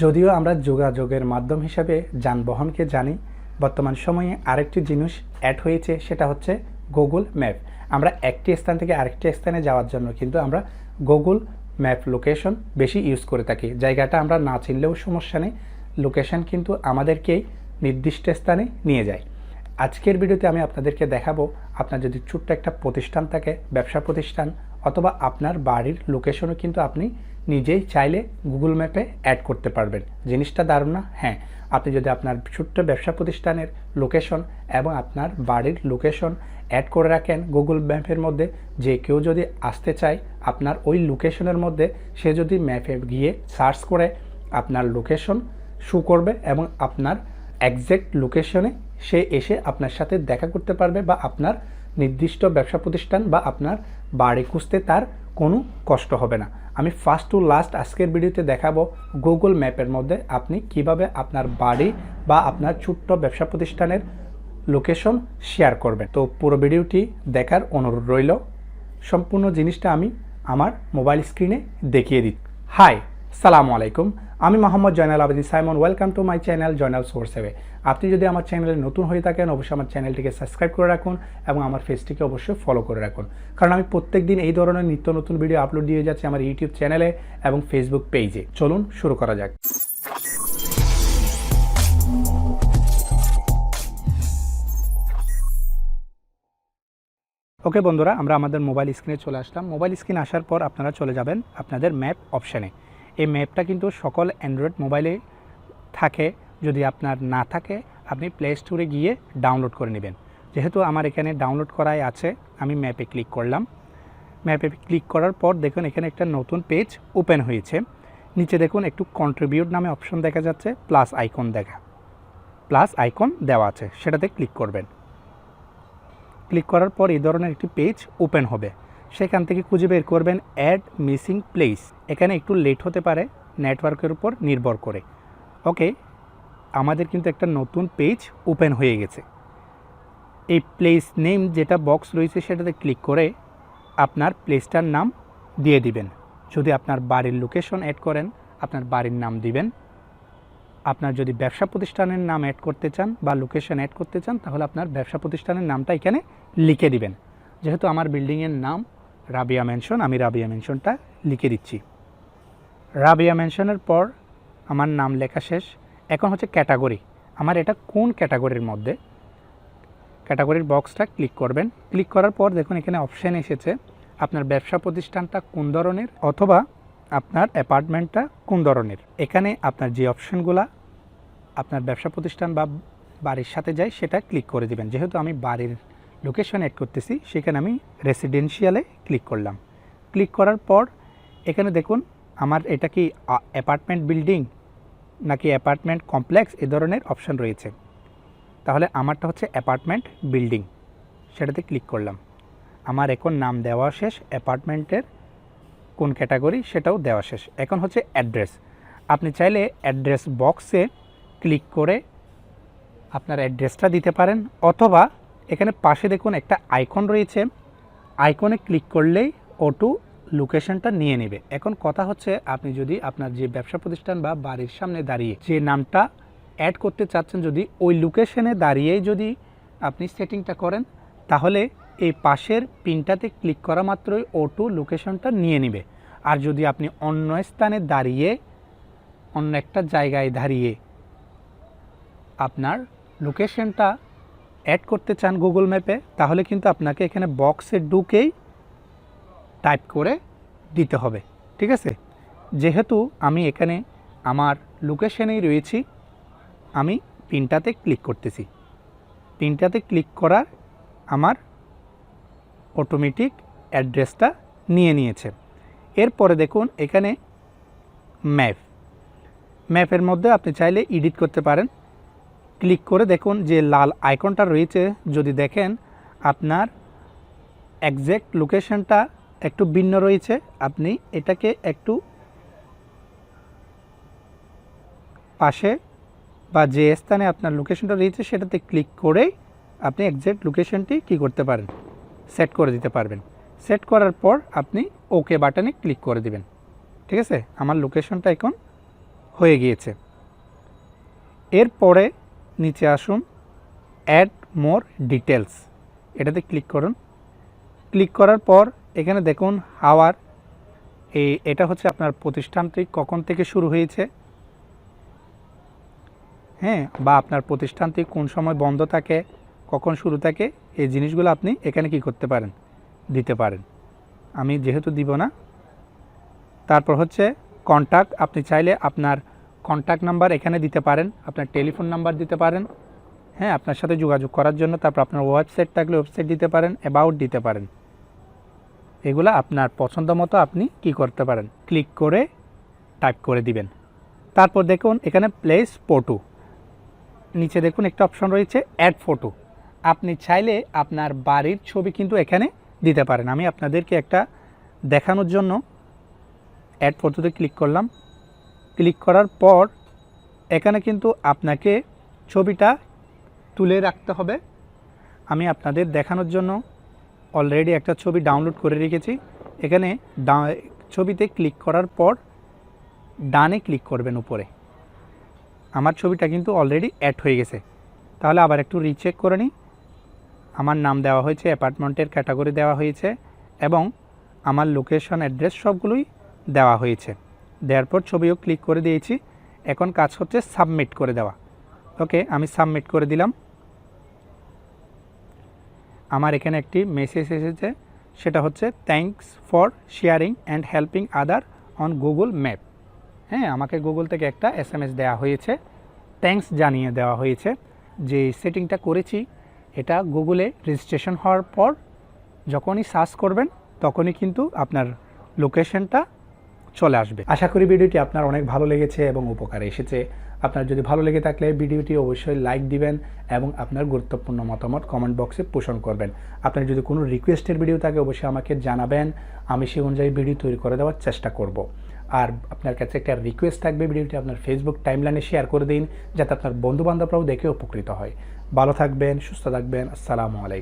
যদিও আমরা যোগাযোগের মাধ্যম হিসাবে যানবাহনকে জানি, বর্তমান সময়ে আরেকটি জিনিস অ্যাড হয়েছে, সেটা হচ্ছে গুগল ম্যাপ। আমরা একটি স্থান থেকে আরেকটি স্থানে যাওয়ার জন্য কিন্তু আমরা গুগল ম্যাপ লোকেশন বেশি ইউজ করে থাকি। জায়গাটা আমরা না চিনলেও সমস্যা নেই, লোকেশন কিন্তু আমাদেরকেই নির্দিষ্ট স্থানে নিয়ে যায়। আজকের ভিডিওতে আমি আপনাদেরকে দেখাবো, আপনার যদি ছোট্ট একটা প্রতিষ্ঠান থাকে, ব্যবসা প্রতিষ্ঠান, অথবা আপনার বাড়ির লোকেশনও কিন্তু আপনি নিজেই চাইলে গুগল ম্যাপে অ্যাড করতে পারবেন। জিনিসটা দারুণ না? হ্যাঁ, আপনি যদি আপনার ছোট্ট ব্যবসা প্রতিষ্ঠানের লোকেশন এবং আপনার বাড়ির লোকেশন অ্যাড করে রাখেন গুগল ম্যাপের মধ্যে, যে কেউ যদি আসতে চায় আপনার ওই লোকেশনের মধ্যে, সে যদি ম্যাপে গিয়ে সার্চ করে আপনার লোকেশন শো করবে এবং আপনার এক্স্যাক্ট লোকেশনে সে এসে আপনার সাথে দেখা করতে পারবে, বা আপনার নির্দিষ্ট ব্যবসা প্রতিষ্ঠান বা আপনার বাড়ি খুঁজতে তার কোনো কষ্ট হবে না। আমি ফার্স্ট টু লাস্ট আজকের ভিডিওতে দেখাবো গুগল ম্যাপের মধ্যে আপনি কিভাবে আপনার বাড়ি বা আপনার ছোট্ট ব্যবসা প্রতিষ্ঠানের লোকেশন শেয়ার করবেন। তো পুরো ভিডিওটি দেখার অনুরোধ রইল। সম্পূর্ণ জিনিসটা আমি আমার মোবাইল স্ক্রিনে দেখিয়ে দিই। হাই, সালামু আলাইকুম, আমি Mohammad Joynal Abedin Simon. Welcome to my channel Joynal source away. আপনি যদি আমার চ্যানেলে নতুন হয়ে থাকেন, অবশ্যই আমার চ্যানেলটিকে সাবস্ক্রাইব করে রাখুন এবং আমার ফেসটিকে অবশ্যই ফলো করে রাখুন, কারণ আমি প্রত্যেক দিন এই ধরনের নিত্য নতুন ভিডিও আপলোড দিয়ে যাচ্ছি আমার ইউটিউব চ্যানেলে এবং ফেসবুক পেজে। চলুন শুরু করা যাক। ওকে বন্ধুরা, আমরা আমাদের মোবাইল স্ক্রিনে চলে আসলাম। মোবাইল স্ক্রিনে আসার পর আপনারা চলে যাবেন আপনাদের ম্যাপ অপশানে। এই ম্যাপটা কিন্তু সকল অ্যান্ড্রয়েড মোবাইলে থাকে। যদি আপনার না থাকে, আপনি প্লে স্টোরে গিয়ে ডাউনলোড করে নেবেন। যেহেতু আমার এখানে ডাউনলোড করাই আছে, আমি ম্যাপে ক্লিক করলাম। ম্যাপে ক্লিক করার পর দেখুন এখানে একটা নতুন পেজ ওপেন হয়েছে। নিচে দেখুন একটু কন্ট্রিবিউট নামে অপশন দেখা যাচ্ছে, প্লাস আইকন দেওয়া আছে, সেটাতে ক্লিক করবেন। ক্লিক করার পর এই ধরনের একটি পেজ ওপেন হবে। সেখান থেকে খুঁজে বের করবেন অ্যাড মিসিং প্লেস। এখানে একটু লেট হতে পারে নেটওয়ার্কের উপর নির্ভর করে। ওকে, আমাদের কিন্তু একটা নতুন পেজ ওপেন হয়ে গেছে। এই প্লেস নেম যেটা বক্স রয়েছে সেটাতে ক্লিক করে আপনার প্লেসটার নাম দিয়ে দিবেন। যদি আপনার বাড়ির লোকেশন অ্যাড করেন, আপনার বাড়ির নাম দিবেন। আপনার যদি ব্যবসা প্রতিষ্ঠানের নাম অ্যাড করতে চান বা লোকেশন অ্যাড করতে চান, তাহলে আপনার ব্যবসা প্রতিষ্ঠানের নামটা এখানে লিখে দিবেন। যেহেতু আমার বিল্ডিংয়ের নাম রাবিয়া ম্যানশন, আমি রাবিয়া ম্যানশনটা লিখে দিচ্ছি। রাবিয়া ম্যানশনের পর আমার নাম লেখা শেষ। এখন হচ্ছে ক্যাটাগরি, আমার এটা কোন ক্যাটাগরির মধ্যে, ক্যাটাগরির বক্সটা ক্লিক করবেন। ক্লিক করার পর দেখুন এখানে অপশান এসেছে আপনার ব্যবসা প্রতিষ্ঠানটা কোন ধরনের অথবা আপনার অ্যাপার্টমেন্টটা কোন ধরনের। এখানে আপনার যে অপশানগুলা আপনার ব্যবসা প্রতিষ্ঠান বা বাড়ির সাথে যায় সেটা ক্লিক করে দিবেন। যেহেতু আমি বাড়ির লোকেশন অ্যাড করতেছি, সেখানে আমি রেসিডেন্সিয়ালে ক্লিক করলাম। ক্লিক করার পর এখানে দেখুন আমার এটা কি অ্যাপার্টমেন্ট বিল্ডিং নাকি অ্যাপার্টমেন্ট কমপ্লেক্স, এ ধরনের অপশান রয়েছে। তাহলে আমারটা হচ্ছে অ্যাপার্টমেন্ট বিল্ডিং, সেটাতে ক্লিক করলাম। আমার এখন নাম দেওয়া শেষ, অ্যাপার্টমেন্টের কোন ক্যাটাগরি সেটাও দেওয়া শেষ। এখন হচ্ছে অ্যাড্রেস। আপনি চাইলে অ্যাড্রেস বক্সে ক্লিক করে আপনার অ্যাড্রেসটা দিতে পারেন, অথবা এখানে পাশে দেখুন একটা আইকন রয়েছে, আইকনে ক্লিক করলেই অটো লোকেশনটা নিয়ে নেবে। এখন কথা হচ্ছে, আপনি যদি আপনার যে ব্যবসা প্রতিষ্ঠান বা বাড়ির সামনে দাঁড়িয়ে যে নামটা অ্যাড করতে চাচ্ছেন, যদি ওই লোকেশনে দাঁড়িয়েই যদি আপনি সেটিংটা করেন, তাহলে এই পাশের পিনটাতে ক্লিক করা মাত্রই অটো লোকেশনটা নিয়ে নেবে। আর যদি আপনি অন্য স্থানে দাঁড়িয়ে, অন্য একটা জায়গায় দাঁড়িয়ে আপনার লোকেশনটা অ্যাড করতে চান গুগল ম্যাপে, তাহলে কিন্তু আপনাকে এখানে বক্সে ঢুকেই টাইপ করে দিতে হবে। ঠিক আছে, যেহেতু আমি এখানে আমার লোকেশনেই রয়েছি, আমি পিনটাতে ক্লিক করতেছি। পিনটাতে ক্লিক করার আমার অটোমেটিক অ্যাড্রেসটা নিয়ে নিয়েছে। এরপরে দেখুন এখানে ম্যাপের মধ্যে আপনি চাইলে এডিট করতে পারেন। ক্লিক করে দেখুন যে লাল আইকনটা রয়েছে, যদি দেখেন আপনার এক্স্যাক্ট লোকেশনটা একটু ভিন্ন রয়েছে, আপনি এটাকে একটু পাশে বা যে স্থানে আপনার লোকেশনটা রয়েছে সেটাতে ক্লিক করে আপনি এক্স্যাক্ট লোকেশনটি কী করতে পারেন, সেট করে দিতে পারবেন। সেট করার পর আপনি ওকে বাটনে ক্লিক করে দিবেন। ঠিক আছে, আমার লোকেশনটা এখন হয়ে গিয়েছে। এরপরে নিচে আসুন, অ্যাড মোর ডিটেলস, এটাতে ক্লিক করুন। ক্লিক করার পর এখানে দেখুন হাওয়ার, এটা হচ্ছে আপনার প্রতিষ্ঠানটি কখন থেকে শুরু হয়েছে, হ্যাঁ, বা আপনার প্রতিষ্ঠানটি কোন সময় বন্ধ থাকে, কখন শুরু থাকে, এই জিনিসগুলো আপনি এখানে কি করতে পারেন, দিতে পারেন। আমি যেহেতু দিব না। তারপর হচ্ছে কন্ট্যাক্ট, আপনি চাইলে আপনার কন্ট্যাক্ট নাম্বার এখানে দিতে পারেন, আপনার টেলিফোন নাম্বার দিতে পারেন, হ্যাঁ, আপনার সাথে যোগাযোগ করার জন্য। তারপর আপনার ওয়েবসাইট থাকলে ওয়েবসাইট দিতে পারেন, অ্যাবাউট দিতে পারেন। এগুলো আপনার পছন্দ মতো আপনি কি করতে পারেন, ক্লিক করে টাইপ করে দিবেন। তারপর দেখুন এখানে প্লেস ফটো, নিচে দেখুন একটা অপশন রয়েছে অ্যাড ফটো। আপনি চাইলে আপনার বাড়ির ছবি কিন্তু এখানে দিতে পারেন। আমি আপনাদেরকে একটা দেখানোর জন্য অ্যাড ফটোতে ক্লিক করলাম। ক্লিক করার পর এখানে কিন্তু আপনাকে ছবিটা তুলে রাখতে হবে। আমি আপনাদের দেখানোর জন্য অলরেডি একটা ছবি ডাউনলোড করে রেখেছি। এখানে ছবিতে ক্লিক করার পর ডানে ক্লিক করবেন উপরে। আমার ছবিটা কিন্তু অলরেডি অ্যাড হয়ে গেছে। তাহলে আবার একটু রিচেক করে নিই। আমার নাম দেওয়া হয়েছে, অ্যাপার্টমেন্টের ক্যাটাগরি দেওয়া হয়েছে এবং আমার লোকেশন অ্যাড্রেস সবগুলোই দেওয়া হয়েছে। দেওয়ার পর ছবিও ক্লিক করে দিয়েছি। এখন কাজ হচ্ছে সাবমিট করে দেওয়া। ওকে, আমি সাবমিট করে দিলাম। আমার এখানে একটি মেসেজ এসেছে, সেটা হচ্ছে thanks for sharing and helping other on Google map. হ্যাঁ, আমাকে গুগল থেকে একটা SMS দেওয়া হয়েছে, থ্যাঙ্কস জানিয়ে দেওয়া হয়েছে। যে সেটিংটা করেছি এটা গুগলে রেজিস্ট্রেশন হওয়ার পর যখনই সার্চ করবেন তখনই কিন্তু আপনার লোকেশনটা চলে আসবে। আশা করি ভিডিওটি আপনার অনেক ভালো লেগেছে এবং উপকারে এসেছে। আপনার যদি ভালো লেগে থাকলে ভিডিওটি অবশ্যই লাইক দিবেন এবং আপনার গুরুত্বপূর্ণ মতামত কমেন্ট বক্সে পোষণ করবেন। আপনার যদি কোনো রিকোয়েস্টের ভিডিও থাকে অবশ্যই আমাকে জানাবেন, আমি সেই অনুযায়ী ভিডিও তৈরি করে দেওয়ার চেষ্টা করব। আর আপনার কাছে একটা রিকোয়েস্ট থাকবে, ভিডিওটি আপনার ফেসবুক টাইমলাইনে শেয়ার করে দিন যাতে আপনার বন্ধুবান্ধবরাও দেখে উপকৃত হয়। ভালো থাকবেন, সুস্থ থাকবেন। আসসালামু আলাইকুম।